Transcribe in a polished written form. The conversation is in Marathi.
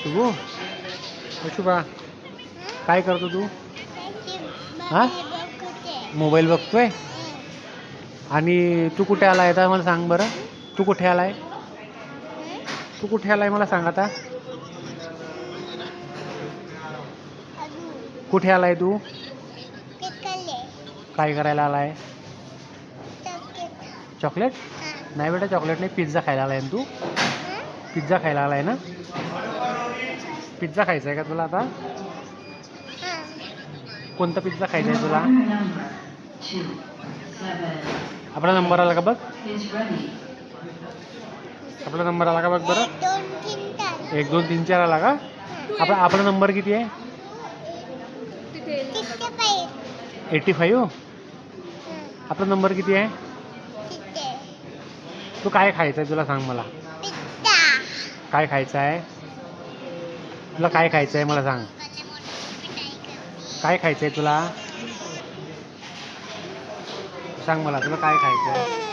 शुभू शुभा काय करतो तू? हां मोबाईल बघतोय. आणि तू कुठे आलाय आता मला सांग बरं. तू कुठे आलाय? तू कुठे आलाय मला सांग आता. कुठे आलाय तू? काय करायला आलाय? चॉकलेट नाही बेटा, चॉकलेट नाही. पिझ्झा खायला आलाय ना तू? पिझ्झा खायला आलाय ना? पिझ्झा खायचा आहे का तुला आता? कोणता पिझ्झा खायचा आहे तुला? आपला नंबर आला का बघ. आपला नंबर आला का बघ बरं. 1 2 3 4 आला का? आपला नंबर किती आहे? 85. आपला नंबर किती आहे? तू काय खायचं आहे तुला सांग मला. काय खायचं आहे तुला? काय खायचं आहे मला सांग. काय खायचं आहे तुला? सांग मला, तुला काय खायचं आहे?